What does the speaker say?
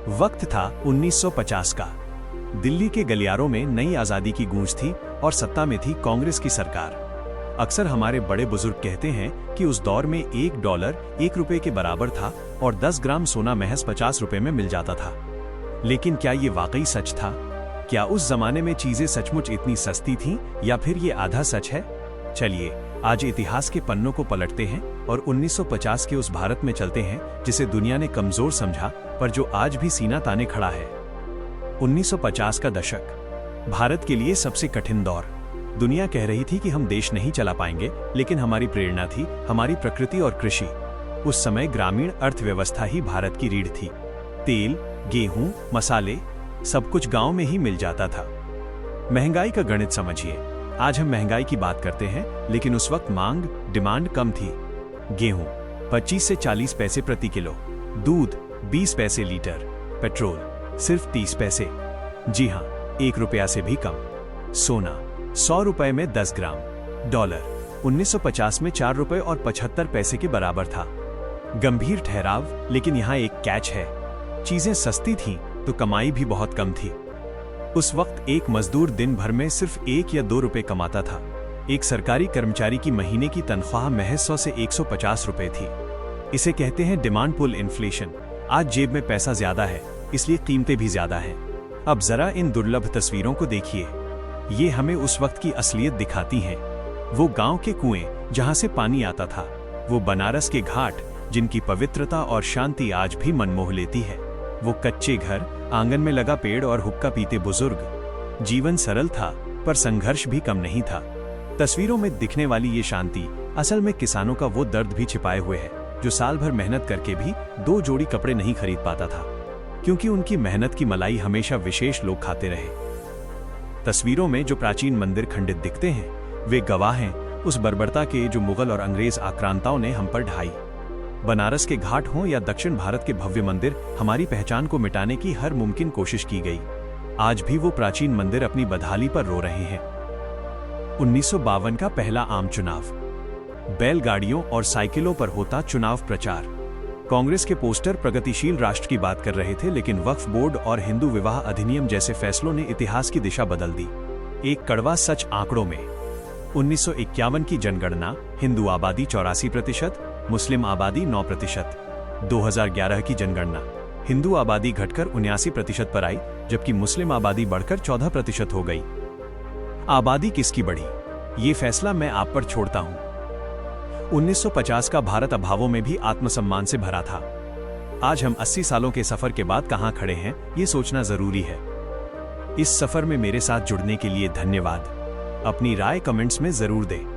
वक्त था 1950 का। दिल्ली के गलियारों में नई आजादी की गूंज थी और सत्ता में थी कांग्रेस की सरकार। अक्सर हमारे बड़े बुजुर्ग कहते हैं कि उस दौर में $1 1 रुपए के बराबर था और 10 ग्राम सोना महज 50 रुपए में मिल जाता था। लेकिन क्या ये वाकई सच था? क्या उस जमाने में चीजें सचमुच इतनी सस्ती थीं या फिर ये आधा सच है? चलिए आज इतिहास के पन्नों को पलटते हैं और 1950 के उस भारत में चलते हैं जिसे दुनिया ने कमजोर समझा पर जो आज भी सीना ताने खड़ा है। 1950 का दशक भारत के लिए सबसे कठिन दौर। दुनिया कह रही थी कि हम देश नहीं चला पाएंगे, लेकिन हमारी प्रेरणा थी हमारी प्रकृति और कृषि। उस समय ग्रामीण अर्थव्यवस्था ही भारत की रीढ़ थी। तेल, गेहूं, मसाले सब कुछ गांव में ही मिल जाता था। महंगाई का गणित समझिए। आज हम महंगाई की बात करते हैं, लेकिन उस वक्त डिमांड कम थी। गेहूं 25 से 40 पैसे प्रति किलो, दूध 20 पैसे लीटर, पेट्रोल सिर्फ 30 पैसे, जी हां 1 रुपया से भी कम। सोना 100 रुपए में 10 ग्राम, डॉलर 1950 में 4 रुपए और 75 पैसे के बराबर था। गंभीर ठहराव, लेकिन यहाँ एक कैच है। चीजें सस्ती थीं तो कमाई भी बहुत कम थी। उस वक्त एक मजदूर दिन भर में सिर्फ 1 या 2 रुपए कमाता था। एक सरकारी कर्मचारी की महीने की तनख्वाह महज 100 से 150 रुपए थी। इसे कहते हैं डिमांड पुल इन्फ्लेशन। आज जेब में पैसा ज्यादा है, इसलिए कीमतें भी ज्यादा हैं। अब जरा इन दुर्लभ तस्वीरों को देखिए। ये हमें उस वक्त की असलियत दिखाती हैं। वो गांव के कुएं जहां से पानी आता था, वो बनारस के घाट जिनकी पवित्रता और शांति आज भी मन मोह लेती है, वो कच्चे घर, आंगन में लगा पेड़ और हुक्का पीते बुजुर्ग। जीवन सरल था पर संघर्ष भी कम नहीं था। तस्वीरों में दिखने वाली ये शांति असल में किसानों का वो दर्द भी छिपाए हुए है, जो साल भर मेहनत करके भी 2 जोड़ी कपड़े नहीं खरीद पाता था, क्योंकि उनकी मेहनत की मलाई हमेशा विशेष लोग खाते रहे। तस्वीरों में जो प्राचीन मंदिर खंडित दिखते हैं, वे गवाह हैं उस बर्बरता के जो मुगल और अंग्रेज आक्रांताओं ने हम पर ढाई। बनारस के घाट हों या दक्षिण भारत के भव्य मंदिर, हमारी पहचान को मिटाने की हर मुमकिन कोशिश की गई। आज भी वो प्राचीन मंदिर अपनी बदहाली पर रो रहे हैं। 1952 का पहला आम चुनाव। बैलगाड़ियों और साइकिलों पर होता चुनाव प्रचार। कांग्रेस के पोस्टर प्रगतिशील राष्ट्र की बात कर रहे थे, लेकिन वक्फ बोर्ड और हिंदू विवाह अधिनियम जैसे फैसलों ने इतिहास की दिशा बदल दी। एक कड़वा सच आंकड़ों में। 1951 की जनगणना, हिंदू आबादी 84%, मुस्लिम आबादी 9%। 2011 की जनगणना, हिंदू आबादी घटकर 79% पर आई, जबकि मुस्लिम आबादी बढ़कर 14% हो गई। आबादी किसकी बढ़ी, ये फैसला मैं आप पर छोड़ता हूं। 1950 का भारत अभावों में भी आत्मसम्मान से भरा था। आज हम 80 सालों के सफर के बाद कहां खड़े हैं, ये सोचना जरूरी है। इस सफर में मेरे साथ जुड़ने के लिए धन्यवाद। अपनी राय कमेंट्स में जरूर दें।